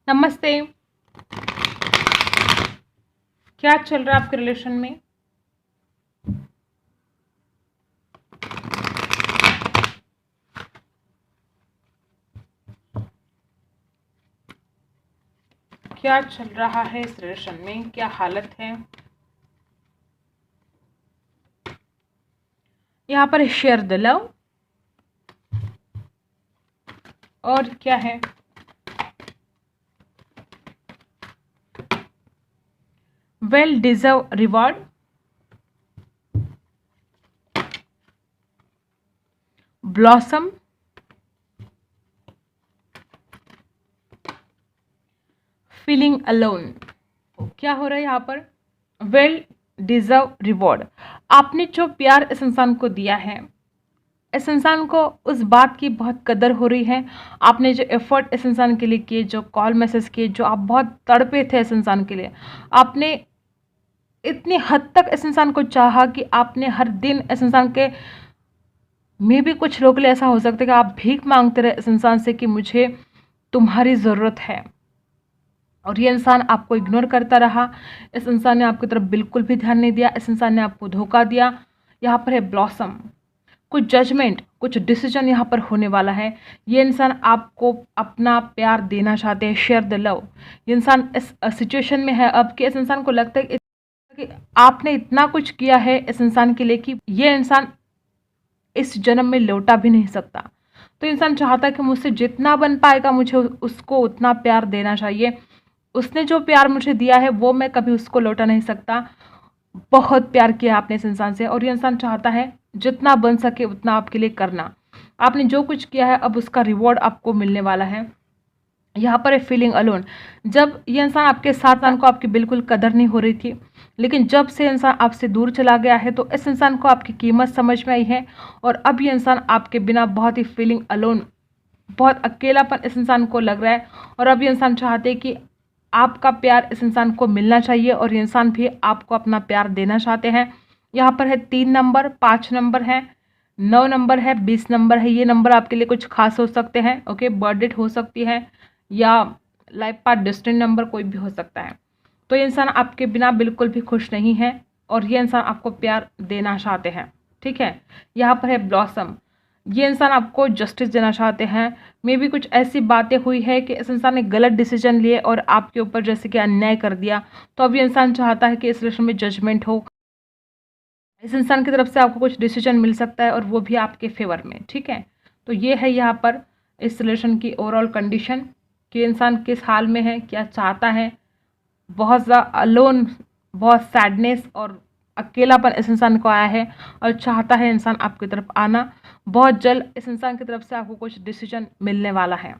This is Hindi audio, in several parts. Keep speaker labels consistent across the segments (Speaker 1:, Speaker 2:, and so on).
Speaker 1: नमस्ते। क्या चल रहा है आपके रिलेशन में? क्या चल रहा है इस रिलेशन में? क्या हालत है? यहाँ पर शेयर द लव। और क्या है? Well deserve reward. Blossom. Feeling alone. क्या हो रहा है यहाँ पर? Well deserve reward. आपने जो प्यार इस इंसान को दिया है, इस इंसान को उस बात की बहुत कदर हो रही है। आपने जो एफर्ट इस इंसान के लिए किए, जो कॉल मैसेज किए, जो आप बहुत तड़पे थे इस इंसान के लिए, आपने इतनी हद तक इस इंसान को चाहा कि आपने हर दिन इस इंसान के में भी कुछ लोगों के लिए ऐसा हो सकता है कि आप भीख मांगते रहे इस इंसान से कि मुझे तुम्हारी ज़रूरत है, और ये इंसान आपको इग्नोर करता रहा। इस इंसान ने आपकी तरफ बिल्कुल भी ध्यान नहीं दिया। इस इंसान ने आपको धोखा दिया। यहाँ पर है ब्लॉसम। कुछ जजमेंट, कुछ डिसीजन यहाँ पर होने वाला है। ये इंसान आपको अपना प्यार देना चाहते हैं, शेयर द लव। ये इंसान इस सिचुएशन में है अब कि इस इंसान को लगता है कि आपने इतना कुछ किया है इस इंसान के लिए कि ये इंसान इस जन्म में लौटा भी नहीं सकता। तो इंसान चाहता है कि मुझसे जितना बन पाएगा मुझे उसको उतना प्यार देना चाहिए। उसने जो प्यार मुझे दिया है वो मैं कभी उसको लौटा नहीं सकता। बहुत प्यार किया आपने इस इंसान से, और ये इंसान चाहता है जितना बन सके उतना आपके लिए करना। आपने जो कुछ किया है अब उसका रिवॉर्ड आपको मिलने वाला है। यहाँ पर है फीलिंग अलोन। जब ये इंसान आपके साथ, इंसान को आपकी बिल्कुल कदर नहीं हो रही थी, लेकिन जब से इंसान आपसे दूर चला गया है तो इस इंसान को आपकी कीमत समझ में आई है। और अब ये इंसान आपके बिना बहुत ही फीलिंग अलोन, बहुत अकेलापन इस इंसान को लग रहा है। और अब ये इंसान चाहते हैं कि आपका प्यार इस इंसान को मिलना चाहिए, और ये इंसान भी आपको अपना प्यार देना चाहते हैं। यहाँ पर है 3 नंबर, 5 नंबर है, 9 नंबर है, 20 नंबर है। ये नंबर आपके लिए कुछ खास हो सकते हैं। ओके, बर्थडेट हो सकती है या लाइफ पार्ट डिस्टेंट नंबर कोई भी हो सकता है। तो ये इंसान आपके बिना बिल्कुल भी खुश नहीं है, और ये इंसान आपको प्यार देना चाहते हैं। ठीक है। यहाँ पर है ब्लॉसम। ये इंसान आपको जस्टिस देना चाहते हैं। मे भी कुछ ऐसी बातें हुई है कि इस इंसान ने गलत डिसीजन लिए और आपके ऊपर जैसे कि अन्याय कर दिया। तो अब ये इंसान चाहता है कि इस रिलेशन में जजमेंट हो। इस इंसान की तरफ से आपको कुछ डिसीजन मिल सकता है, और वो भी आपके फेवर में। ठीक है। तो ये है यहाँ पर इस रिलेशन की ओवरऑल कंडीशन कि इंसान किस हाल में है, क्या चाहता है। बहुत ज़्यादा अलोन, बहुत सैडनेस और अकेलापन इस इंसान को आया है, और चाहता है इंसान आपकी तरफ आना। बहुत जल्द इस इंसान की तरफ से आपको कुछ डिसीजन मिलने वाला है।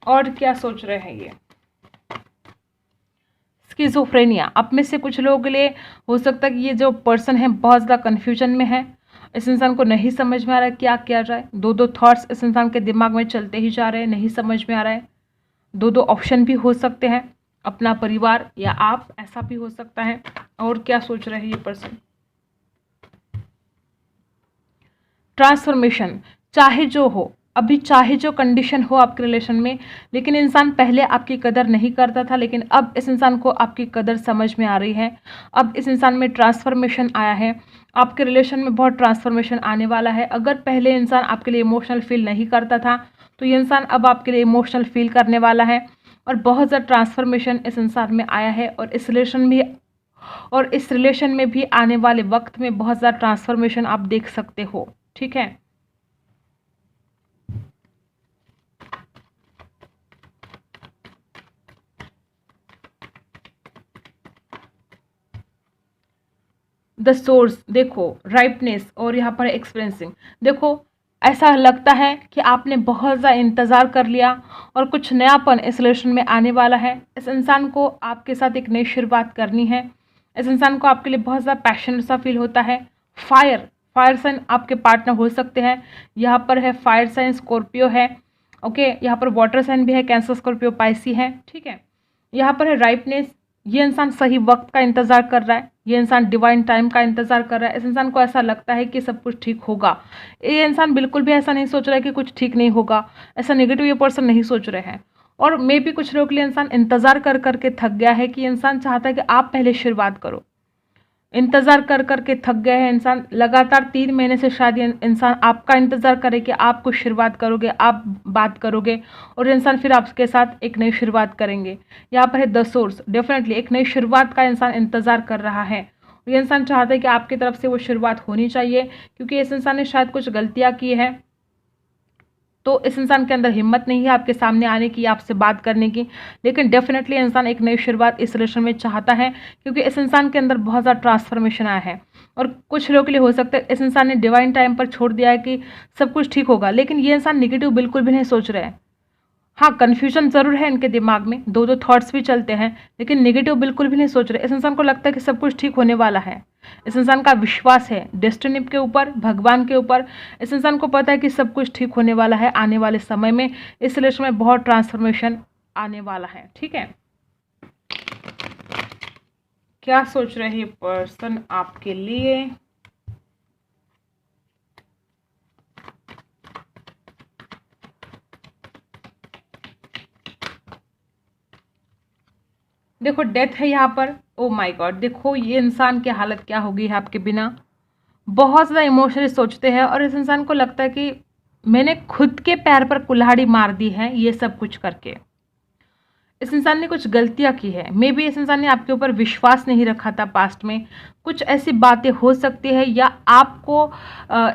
Speaker 1: और क्या सोच रहे हैं ये? स्किज़ोफ्रेनिया। अब में से कुछ लोगों के लिए हो सकता है कि ये जो पर्सन है बहुत ज़्यादा कन्फ्यूजन में है। इस इंसान को नहीं समझ में आ रहा है क्या किया जाए। दो दो थॉट्स इस इंसान के दिमाग में चलते ही जा रहे हैं, नहीं समझ में आ रहा है। दो दो ऑप्शन भी हो सकते हैं, अपना परिवार या आप, ऐसा भी हो सकता है। और क्या सोच रहे हैं ये पर्सन? ट्रांसफॉर्मेशन। चाहे जो हो, अभी चाहे जो कंडीशन हो आपके रिलेशन में, लेकिन इंसान पहले आपकी कदर नहीं करता था, लेकिन अब इस इंसान को आपकी कदर समझ में आ रही है। अब इस इंसान में ट्रांसफॉर्मेशन आया है। आपके रिलेशन में बहुत ट्रांसफॉर्मेशन आने वाला है। अगर पहले इंसान आपके लिए इमोशनल फील नहीं करता था, तो ये इंसान अब आपके लिए इमोशनल फील करने वाला है। और बहुत ज़्यादा ट्रांसफॉर्मेशन इस इंसान में आया है, और इस रिलेशन में भी आने वाले वक्त में बहुत ज़्यादा ट्रांसफॉर्मेशन आप देख सकते हो। ठीक है। द सोर्स देखो, राइपनेस, और यहाँ पर एक्सपीरियंसिंग। देखो, ऐसा लगता है कि आपने बहुत ज़्यादा इंतज़ार कर लिया, और कुछ नयापन इस रिलेशन में आने वाला है। इस इंसान को आपके साथ एक नई शुरुआत करनी है। इस इंसान को आपके लिए बहुत ज़्यादा पैशन सा फील होता है। फायर फायर साइन आपके पार्टनर हो सकते हैं। यहाँ पर है फायर साइन स्कॉर्पियो है। ओके, यहाँ पर वाटर साइन भी है, कैंसर, स्कॉर्पियो, पाइसी है। ठीक है। यहाँ पर है राइपनेस। ये इंसान सही वक्त का इंतज़ार कर रहा है। ये इंसान डिवाइन टाइम का इंतज़ार कर रहा है। इस इंसान को ऐसा लगता है कि सब कुछ ठीक होगा। ये इंसान बिल्कुल भी ऐसा नहीं सोच रहा है कि कुछ ठीक नहीं होगा। ऐसा नेगेटिव ये पर्सन नहीं सोच रहे हैं। और मे भी कुछ लोगों के लिए इंसान इंतज़ार कर कर के थक गया है कि इंसान चाहता है कि आप पहले शुरुआत करो। इंतज़ार कर कर के थक गए हैं इंसान, लगातार 3 महीने से शायद ये इंसान आपका इंतज़ार करे कि आप कुछ शुरुआत करोगे, आप बात करोगे और इंसान फिर आपके साथ एक नई शुरुआत करेंगे। यहाँ पर है द सोर्स, डेफिनेटली एक नई शुरुआत का इंसान इंतज़ार कर रहा है। ये इंसान चाहता है कि आपकी तरफ से वो शुरुआत होनी चाहिए, क्योंकि इस इंसान ने शायद कुछ गलतियाँ की है, तो इस इंसान के अंदर हिम्मत नहीं है आपके सामने आने की, आपसे बात करने की। लेकिन डेफिनेटली इंसान एक नई शुरुआत इस रिलेशन में चाहता है, क्योंकि इस इंसान के अंदर बहुत ज़्यादा ट्रांसफॉर्मेशन आया है। और कुछ लोगों के लिए हो सकता है इस इंसान ने डिवाइन टाइम पर छोड़ दिया है कि सब कुछ ठीक होगा, लेकिन ये इंसान निगेटिव बिल्कुल भी नहीं सोच रहे हैं। हाँ, कन्फ्यूजन ज़रूर है इनके दिमाग में, दो दो थॉट्स भी चलते हैं, लेकिन नेगेटिव बिल्कुल भी नहीं सोच रहे। इस इंसान को लगता है कि सब कुछ ठीक होने वाला है। इस इंसान का विश्वास है डेस्टिनी के ऊपर, भगवान के ऊपर। इस इंसान को पता है कि सब कुछ ठीक होने वाला है आने वाले समय में। इस रिलेशन में बहुत ट्रांसफॉर्मेशन आने वाला है। ठीक है, क्या सोच रहे पर्सन आपके लिए? देखो डेथ है यहाँ पर। ओ माय गॉड, देखो ये इंसान की हालत क्या होगी आपके बिना। बहुत ज़्यादा इमोशनली सोचते हैं और इस इंसान को लगता है कि मैंने खुद के पैर पर कुल्हाड़ी मार दी है ये सब कुछ करके। इस इंसान ने कुछ गलतियां की है, मे बी इस इंसान ने आपके ऊपर विश्वास नहीं रखा था पास्ट में। कुछ ऐसी बातें हो सकती है, या आपको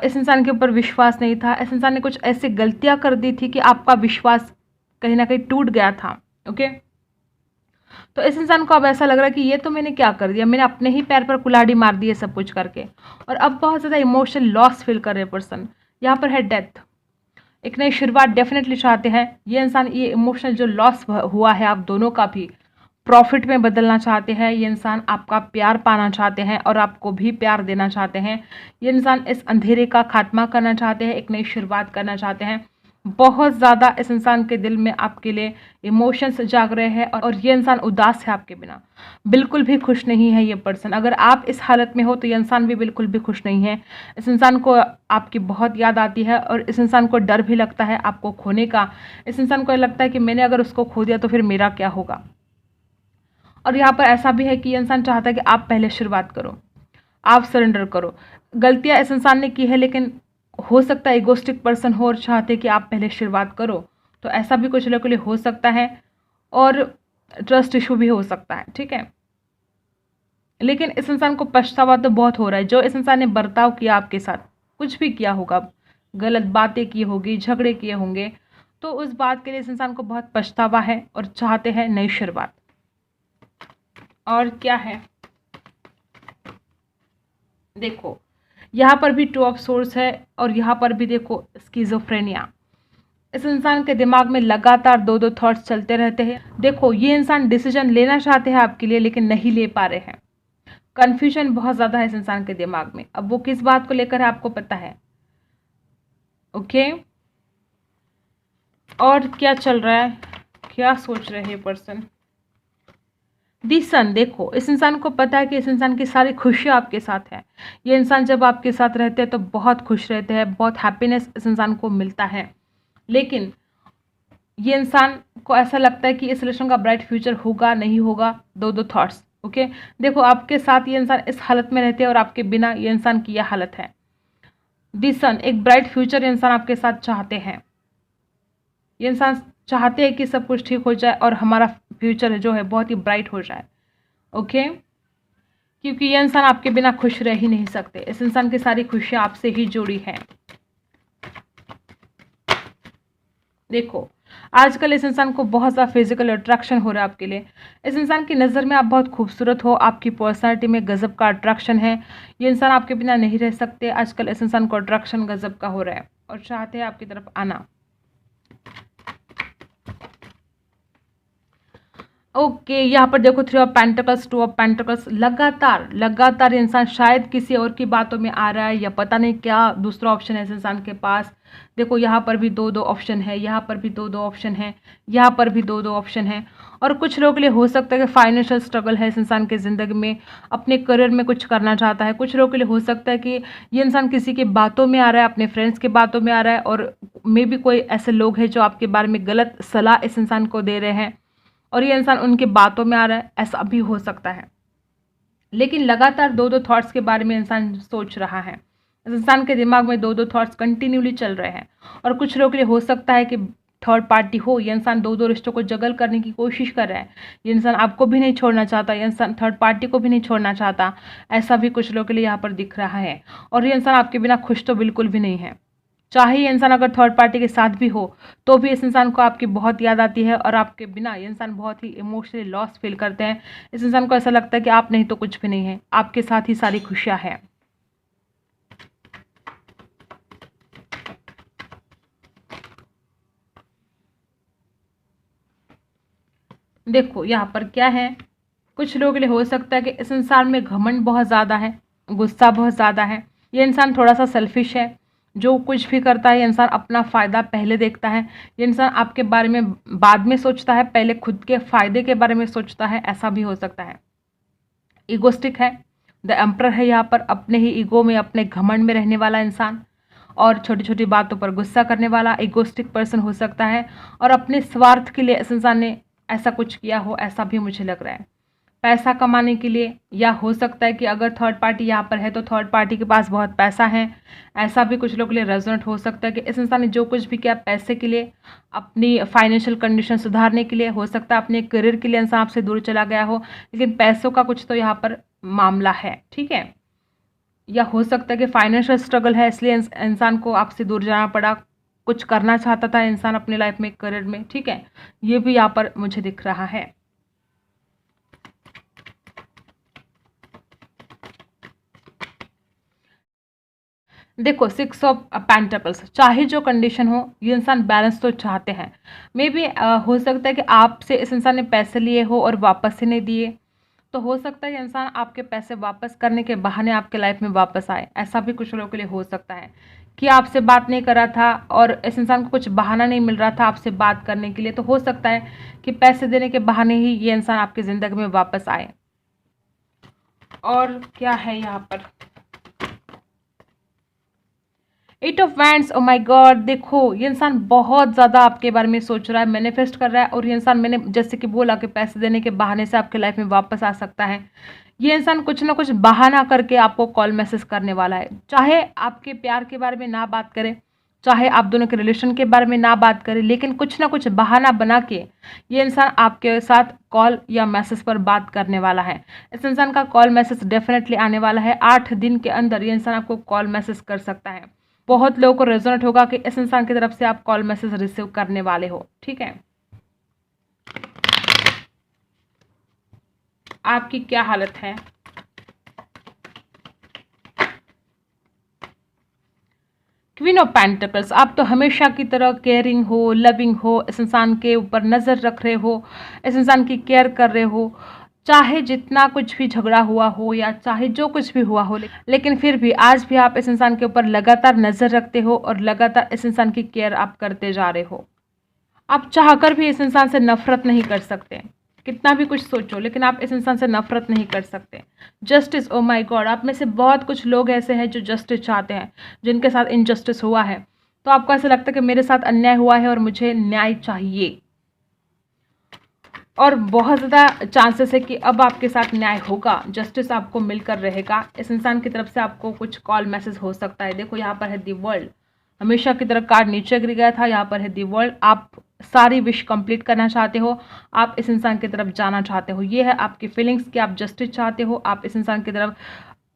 Speaker 1: इस इंसान के ऊपर विश्वास नहीं था। इस इंसान ने कुछ ऐसी गलतियां कर दी थी कि आपका विश्वास कहीं ना कहीं टूट गया था। ओके, तो इस इंसान को अब ऐसा लग रहा है कि ये तो मैंने क्या कर दिया, मैंने अपने ही पैर पर कुल्हाड़ी मार दी है सब कुछ करके। और अब बहुत ज़्यादा इमोशनल लॉस फील कर रहे पर्सन। यहाँ पर है डेथ, एक नई शुरुआत डेफिनेटली चाहते हैं ये इंसान। ये इमोशनल जो लॉस हुआ है आप दोनों का भी प्रॉफिट में बदलना चाहते हैं। ये इंसान आपका प्यार पाना चाहते हैं और आपको भी प्यार देना चाहते हैं। ये इंसान इस अंधेरे का खात्मा करना चाहते हैं, एक नई शुरुआत करना चाहते हैं। बहुत ज़्यादा इस इंसान के दिल में आपके लिए इमोशंस जाग रहे हैं और ये इंसान उदास है आपके बिना, बिल्कुल भी खुश नहीं है ये पर्सन। अगर आप इस हालत में हो तो ये इंसान भी बिल्कुल भी खुश नहीं है। इस इंसान को आपकी बहुत याद आती है और इस इंसान को डर भी लगता है आपको खोने का। इस इंसान को लगता है कि मैंने अगर उसको खो दिया तो फिर मेरा क्या होगा। और यहाँ पर ऐसा भी है कि ये इंसान चाहता है कि आप पहले शुरुआत करो, आप सरेंडर करो। गलतियाँ इस इंसान ने की है, लेकिन हो सकता है इगोस्टिक पर्सन हो और चाहते कि आप पहले शुरुआत करो, तो ऐसा भी कुछ लोगों के लिए हो सकता है। और ट्रस्ट इशू भी हो सकता है। ठीक है, लेकिन इस इंसान को पछतावा तो बहुत हो रहा है। जो इस इंसान ने बर्ताव किया आपके साथ, कुछ भी किया होगा, गलत बातें की होगी, झगड़े किए होंगे, तो उस बात के लिए इस इंसान को बहुत पछतावा है और चाहते हैं नई शुरुआत। और क्या है, देखो यहाँ पर भी 2 ऑफ सोर्स है और यहाँ पर भी देखो स्किज़ोफ्रेनिया। इस इंसान के दिमाग में लगातार दो दो थॉट्स चलते रहते हैं। देखो ये इंसान डिसीजन लेना चाहते हैं आपके लिए, लेकिन नहीं ले पा रहे हैं। कन्फ्यूजन बहुत ज़्यादा है इस इंसान के दिमाग में। अब वो किस बात को लेकर है आपको पता है। ओके, और क्या चल रहा है, क्या सोच रहे हैं पर्सन? दी सन, देखो इस इंसान को पता है कि इस इंसान की सारी खुशियाँ आपके साथ है। ये इंसान जब आपके साथ रहते हैं तो बहुत खुश रहते हैं, बहुत हैप्पीनेस इस इंसान को मिलता है। लेकिन ये इंसान को ऐसा लगता है कि इस रिलेशन का ब्राइट फ्यूचर होगा नहीं होगा, दो दो थॉट्स। ओके, देखो आपके साथ ये इंसान इस हालत में रहते हैं और आपके बिना ये इंसान की यह हालत है। दी सन, एक ब्राइट फ्यूचर इंसान आपके साथ चाहते हैं। ये इंसान चाहते हैं कि सब कुछ ठीक हो जाए और हमारा फ्यूचर जो है बहुत ही ब्राइट हो जाए। ओके, क्योंकि ये इंसान आपके बिना खुश रह ही नहीं सकते। इस इंसान की सारी खुशियाँ आपसे ही जुड़ी हैं। देखो आजकल इस इंसान को बहुत ज़्यादा फिजिकल अट्रैक्शन हो रहा है आपके लिए। इस इंसान की नज़र में आप बहुत खूबसूरत हो, आपकी पर्सनालिटी में गजब का अट्रैक्शन है। ये इंसान आपके बिना नहीं रह सकते। आजकल इस इंसान को अट्रैक्शन गजब का हो रहा है और चाहते हैं आपकी तरफ आना। ओके, यहाँ पर देखो 3 ऑफ पेंटिकल्स, 2 ऑफ पेंटिकल्स, लगातार लगातार ये इंसान शायद किसी और की बातों में आ रहा है, या पता नहीं क्या दूसरा ऑप्शन है इस इंसान के पास। देखो यहाँ पर भी दो दो ऑप्शन है, यहाँ पर भी दो दो ऑप्शन है, यहाँ पर भी दो दो ऑप्शन है। और कुछ लोगों के लिए हो सकता है कि फाइनेंशियल स्ट्रगल है इस इंसान की ज़िंदगी में, अपने करियर में कुछ करना चाहता है। कुछ लोगों के लिए हो सकता है कि ये इंसान किसी की बातों में आ रहा है, अपने फ्रेंड्स की बातों में आ रहा है, और मे बी कोई ऐसे लोग हैं जो आपके बारे में गलत सलाह इस इंसान को दे रहे हैं और ये इंसान उनकी बातों में आ रहा है, ऐसा भी हो सकता है। लेकिन लगातार दो दो थॉट्स के बारे में इंसान सोच रहा है, इस इंसान के दिमाग में दो दो थॉट्स कंटिन्यूली चल रहे हैं। और कुछ लोगों के लिए हो सकता है कि थर्ड पार्टी हो, ये इंसान दो दो रिश्तों को जगल करने की कोशिश कर रहा है। ये इंसान आपको भी नहीं छोड़ना चाहता, ये इंसान थर्ड पार्टी को भी नहीं छोड़ना चाहता, ऐसा भी कुछ लोगों के लिए यहाँ पर दिख रहा है। और ये इंसान आपके बिना खुश तो बिल्कुल भी नहीं है। चाहे ये इंसान अगर थर्ड पार्टी के साथ भी हो तो भी इस इंसान को आपकी बहुत याद आती है, और आपके बिना ये इंसान बहुत ही इमोशनली लॉस फील करते हैं। इस इंसान को ऐसा लगता है कि आप नहीं तो कुछ भी नहीं है, आपके साथ ही सारी खुशियां हैं। देखो यहाँ पर क्या है, कुछ लोगों के लिए हो सकता है कि इस इंसान में घमंड बहुत ज़्यादा है, गुस्सा बहुत ज़्यादा है। ये इंसान थोड़ा सा सेल्फिश है, जो कुछ भी करता है ये इंसान अपना फ़ायदा पहले देखता है। ये इंसान आपके बारे में बाद में सोचता है, पहले खुद के फ़ायदे के बारे में सोचता है, ऐसा भी हो सकता है। ईगोस्टिक है, द एम्परर है यहाँ पर, अपने ही ईगो में, अपने घमंड में रहने वाला इंसान, और छोटी छोटी बातों पर गुस्सा करने वाला ईगोस्टिक पर्सन हो सकता है। और अपने स्वार्थ के लिए इस इंसान ने ऐसा कुछ किया हो, ऐसा भी मुझे लग रहा है, पैसा कमाने के लिए। या हो सकता है कि अगर थर्ड पार्टी यहाँ पर है तो थर्ड पार्टी के पास बहुत पैसा है, ऐसा भी कुछ लोग के लिए रेजोनेट हो सकता है कि इस इंसान ने जो कुछ भी किया पैसे के लिए, अपनी फाइनेंशियल कंडीशन सुधारने के लिए, हो सकता है अपने करियर के लिए इंसान आपसे दूर चला गया हो, लेकिन पैसों का कुछ तो यहाँ पर मामला है, ठीक है। या हो सकता है कि फाइनेंशियल स्ट्रगल है, इसलिए इंसान को आपसे दूर जाना पड़ा, कुछ करना चाहता था इंसान अपनी लाइफ में, करियर में, ठीक है। ये भी यहाँ पर मुझे दिख रहा है। देखो 6 ऑफ पेंटिकल्स, चाहे जो कंडीशन हो ये इंसान बैलेंस तो चाहते हैं। मे बी हो सकता है कि आपसे इस इंसान ने पैसे लिए हो और वापस ही नहीं दिए, तो हो सकता है कि इंसान आपके पैसे वापस करने के बहाने आपके लाइफ में वापस आए, ऐसा भी कुछ लोगों के लिए हो सकता है कि आपसे बात नहीं कर रहा था और इस इंसान को कुछ बहाना नहीं मिल रहा था आपसे बात करने के लिए, तो हो सकता है कि पैसे देने के बहाने ही ये इंसान आपकी ज़िंदगी में वापस आए। और क्या है यहाँ पर, 8 of wands, oh my God. देखो ये इंसान बहुत ज़्यादा आपके बारे में सोच रहा है, मैनिफेस्ट कर रहा है, और ये इंसान, मैंने जैसे कि बोला कि पैसे देने के बहाने से आपके लाइफ में वापस आ सकता है। ये इंसान कुछ ना कुछ बहाना करके आपको कॉल मैसेज करने वाला है, चाहे आपके प्यार के बारे में ना बात करे, चाहे आप दोनों के रिलेशन के बारे में ना बात करें, लेकिन कुछ ना कुछ बहाना बना के ये इंसान आपके साथ कॉल या मैसेज पर बात करने वाला है। इस इंसान का कॉल मैसेज डेफिनेटली आने वाला है, 8 दिन के अंदर ये इंसान आपको कॉल मैसेज कर सकता है। बहुत लोगों को रेजोनेट होगा कि इस इंसान की तरफ से आप कॉल मैसेज रिसीव करने वाले हो, ठीक है। आपकी क्या हालत है, क्वीन ऑफ पेंटिकल्स, आप तो हमेशा की तरह केयरिंग हो, लविंग हो, इस इंसान के ऊपर नज़र रख रहे हो, इस इंसान की केयर कर रहे हो, चाहे जितना कुछ भी झगड़ा हुआ हो या चाहे जो कुछ भी हुआ हो, लेकिन फिर भी आज भी आप इस इंसान के ऊपर लगातार नज़र रखते हो और लगातार इस इंसान की केयर आप करते जा रहे हो। आप चाहकर भी इस इंसान से नफरत नहीं कर सकते, कितना भी कुछ सोचो, लेकिन आप इस इंसान से नफरत नहीं कर सकते। जस्टिस, ओ माय गॉड, आप में से बहुत कुछ लोग ऐसे हैं जो जस्टिस चाहते हैं, जिनके साथ इनजस्टिस हुआ है, तो आपको ऐसा लगता है कि मेरे साथ अन्याय हुआ है और मुझे न्याय चाहिए, और बहुत ज़्यादा चांसेस है कि अब आपके साथ न्याय होगा, जस्टिस आपको मिलकर रहेगा। इस इंसान की तरफ से आपको कुछ कॉल मैसेज हो सकता है। देखो यहाँ पर है दी वर्ल्ड, हमेशा की तरह कार्ड नीचे गिर गया था, यहाँ पर है दी वर्ल्ड। आप सारी विश कंप्लीट करना चाहते हो, आप इस इंसान की तरफ जाना चाहते हो, ये है आपकी फीलिंग्स कि आप जस्टिस चाहते हो, आप इस इंसान की तरफ,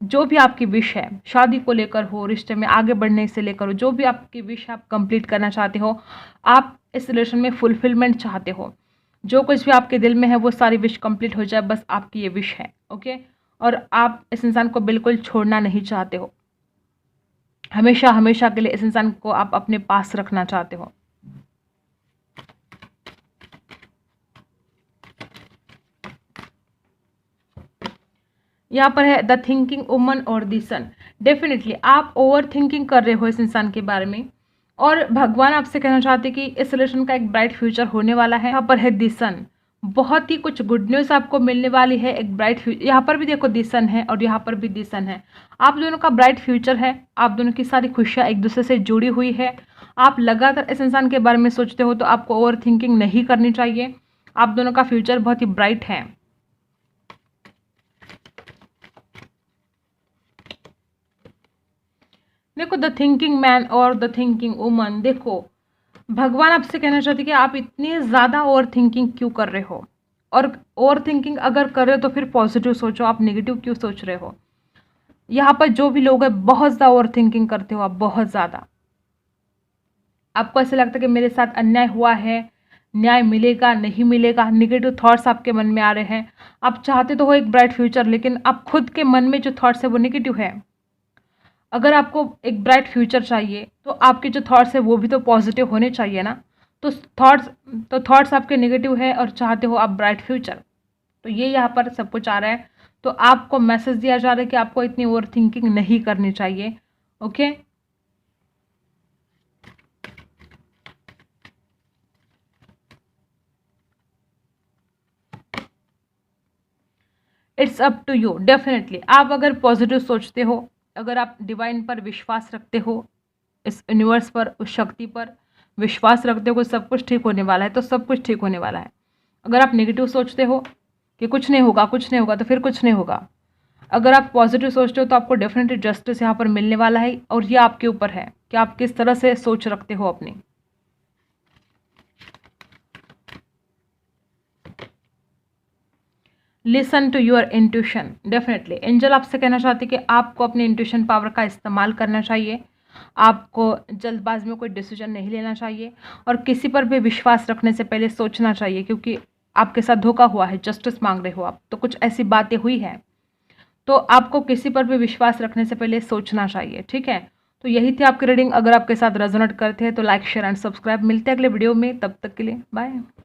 Speaker 1: जो भी आपकी विश है, शादी को लेकर हो, रिश्ते में आगे बढ़ने से लेकर हो, जो भी आपकी विश आप कंप्लीट करना चाहते हो, आप इस रिलेशन में फुलफिलमेंट चाहते हो, जो कुछ भी आपके दिल में है वो सारी विश कंप्लीट हो जाए, बस आपकी ये विश है, ओके। और आप इस इंसान को बिल्कुल छोड़ना नहीं चाहते हो, हमेशा हमेशा के लिए इस इंसान को आप अपने पास रखना चाहते हो। यहाँ पर है द थिंकिंग वुमन और द सन। डेफिनेटली आप ओवर थिंकिंग कर रहे हो इस इंसान के बारे में, और भगवान आपसे कहना चाहते हैं कि इस रिलेशन का एक ब्राइट फ्यूचर होने वाला है। यहाँ पर है द सन, बहुत ही कुछ गुड न्यूज़ आपको मिलने वाली है, एक ब्राइट फ्यूचर। यहाँ पर भी देखो द सन है और यहाँ पर भी द सन है। आप दोनों का ब्राइट फ्यूचर है, आप दोनों की सारी खुशियाँ एक दूसरे से जुड़ी हुई है। आप लगातार इस इंसान के बारे में सोचते हो तो आपको ओवर थिंकिंग नहीं करनी चाहिए। आप दोनों का फ्यूचर बहुत ही ब्राइट है। देखो द थिंकिंग मैन और द थिंकिंग वुमन, देखो भगवान आपसे कहना चाहते कि आप इतनी ज़्यादा ओवर थिंकिंग क्यों कर रहे हो, और ओवर थिंकिंग अगर कर रहे हो तो फिर पॉजिटिव सोचो, आप नेगेटिव क्यों सोच रहे हो। यहाँ पर जो भी लोग हैं बहुत ज़्यादा ओवर थिंकिंग करते हो आप, बहुत ज़्यादा। आपको ऐसा लगता है कि मेरे साथ अन्याय हुआ है, न्याय मिलेगा नहीं मिलेगा, निगेटिव थॉट्स आपके मन में आ रहे हैं। आप चाहते तो हो एक ब्राइट फ्यूचर, लेकिन आप खुद के मन में जो थॉट्स है वो निगेटिव है। अगर आपको एक ब्राइट फ्यूचर चाहिए तो आपके जो थॉट्स है वो भी तो पॉजिटिव होने चाहिए ना। तो थॉट्स आपके नेगेटिव है और चाहते हो आप ब्राइट फ्यूचर। तो ये यहाँ पर सब कुछ आ रहा है। तो आपको मैसेज दिया जा रहा है कि आपको इतनी ओवर थिंकिंग नहीं करनी चाहिए। Okay, it's up to you. Definitely आप अगर पॉजिटिव सोचते हो, अगर आप डिवाइन पर विश्वास रखते हो, इस यूनिवर्स पर, उस शक्ति पर विश्वास रखते हो कि सब कुछ ठीक होने वाला है, तो सब कुछ ठीक होने वाला है। अगर आप नेगेटिव सोचते हो कि कुछ नहीं होगा कुछ नहीं होगा, तो फिर कुछ नहीं होगा। अगर आप पॉजिटिव सोचते हो तो आपको डेफिनेटली जस्टिस यहाँ पर मिलने वाला है, और ये आपके ऊपर है कि आप किस तरह से सोच रखते हो अपनी। Listen to your intuition. Definitely angel आपसे कहना चाहते हैं कि आपको अपने इंट्यूशन पावर का इस्तेमाल करना चाहिए। आपको जल्दबाजी में कोई डिसीजन नहीं लेना चाहिए, और किसी पर भी विश्वास रखने से पहले सोचना चाहिए, क्योंकि आपके साथ धोखा हुआ है, जस्टिस मांग रहे हो आप, तो कुछ ऐसी बातें हुई हैं। तो आपको किसी पर भी विश्वास रखने से पहले सोचना चाहिए, ठीक है। तो यही थी आपकी रीडिंग। अगर आपके साथ रेजोनेट करते हैं तो लाइक शेयर एंड सब्सक्राइब। मिलते हैं अगले वीडियो में, तब तक के लिए बाय।